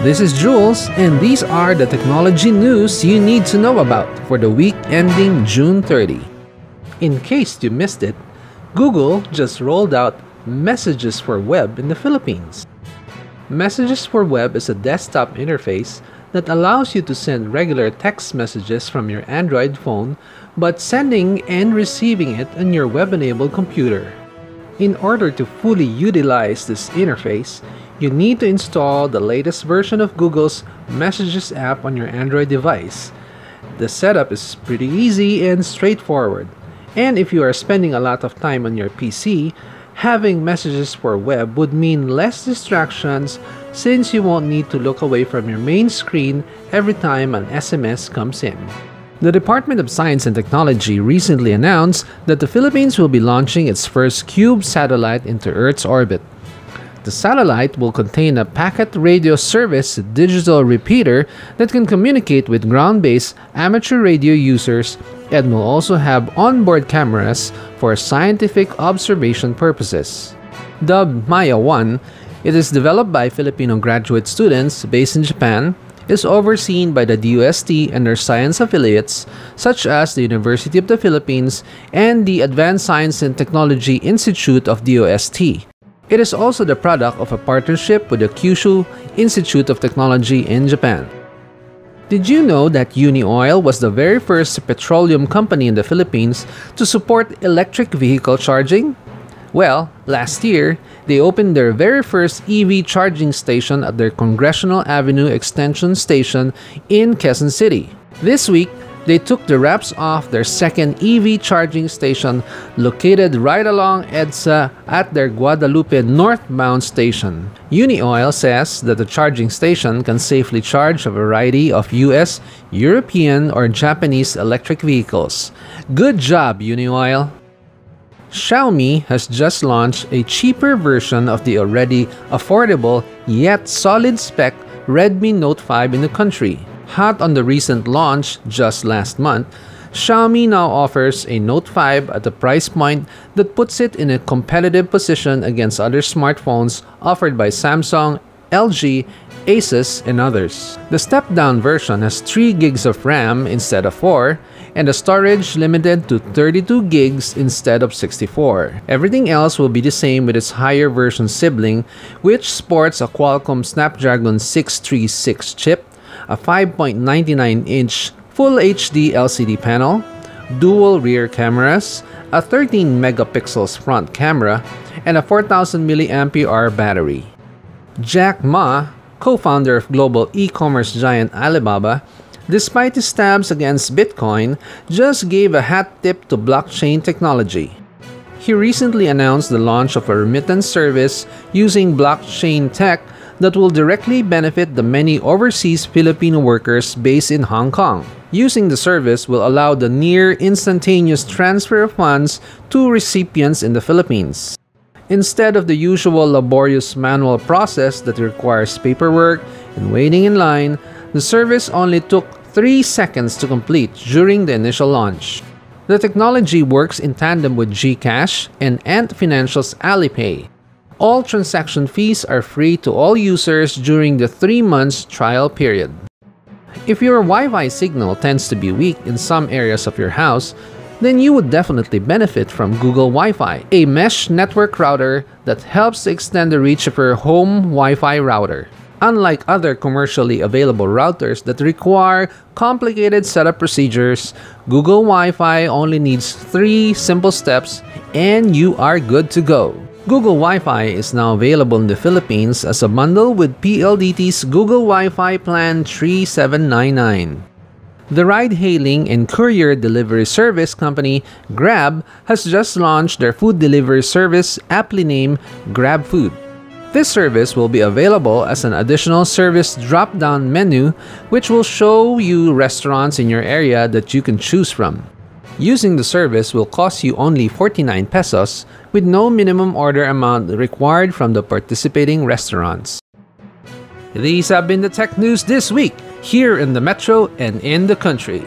This is Jules, and these are the technology news you need to know about for the week ending June 30. In case you missed it, Google just rolled out Messages for Web in the Philippines. Messages for Web is a desktop interface that allows you to send regular text messages from your Android phone, but sending and receiving it on your web-enabled computer. In order to fully utilize this interface, you need to install the latest version of Google's Messages app on your Android device. The setup is pretty easy and straightforward, and if you are spending a lot of time on your PC, having Messages for Web would mean less distractions since you won't need to look away from your main screen every time an SMS comes in. The Department of Science and Technology recently announced that the Philippines will be launching its first Cube satellite into Earth's orbit. The satellite will contain a packet radio service digital repeater that can communicate with ground-based amateur radio users and will also have onboard cameras for scientific observation purposes. Dubbed Maya 1, it is developed by Filipino graduate students based in Japan, is overseen by the DOST and their science affiliates such as the University of the Philippines and the Advanced Science and Technology Institute of DOST. It is also the product of a partnership with the Kyushu Institute of Technology in Japan. Did you know that Unioil was the very first petroleum company in the Philippines to support electric vehicle charging? Well, last year, they opened their very first EV charging station at their Congressional Avenue Extension Station in Quezon City. This week, they took the wraps off their second EV charging station located right along EDSA at their Guadalupe northbound station. Unioil says that the charging station can safely charge a variety of US, European, or Japanese electric vehicles. Good job, Unioil! Xiaomi has just launched a cheaper version of the already affordable yet solid-spec Redmi Note 5 in the country. Hot on the recent launch just last month, Xiaomi now offers a Note 5 at a price point that puts it in a competitive position against other smartphones offered by Samsung, LG, Asus, and others. The step-down version has 3 gigs of RAM instead of 4, and the storage limited to 32 gigs instead of 64. Everything else will be the same with its higher version sibling, which sports a Qualcomm Snapdragon 636 chip, a 5.99-inch Full HD LCD panel, dual rear cameras, a 13-megapixels front camera, and a 4,000 mAh battery. Jack Ma, co-founder of global e-commerce giant Alibaba, despite his stabs against Bitcoin, just gave a hat tip to blockchain technology. He recently announced the launch of a remittance service using blockchain tech that will directly benefit the many overseas Filipino workers based in Hong Kong. Using the service will allow the near instantaneous transfer of funds to recipients in the Philippines. Instead of the usual laborious manual process that requires paperwork and waiting in line, the service only took 3 seconds to complete during the initial launch. The technology works in tandem with GCash and Ant Financial's Alipay. All transaction fees are free to all users during the 3 months trial period. If your Wi-Fi signal tends to be weak in some areas of your house, then you would definitely benefit from Google Wi-Fi, a mesh network router that helps to extend the reach of your home Wi-Fi router. Unlike other commercially available routers that require complicated setup procedures, Google Wi-Fi only needs 3 simple steps and you are good to go. Google Wi-Fi is now available in the Philippines as a bundle with PLDT's Google Wi-Fi Plan 3799. The ride-hailing and courier delivery service company Grab has just launched their food delivery service aptly named GrabFood. This service will be available as an additional service drop-down menu which will show you restaurants in your area that you can choose from. Using the service will cost you only 49 pesos with no minimum order amount required from the participating restaurants. These have been the tech news this week here in the metro and in the country.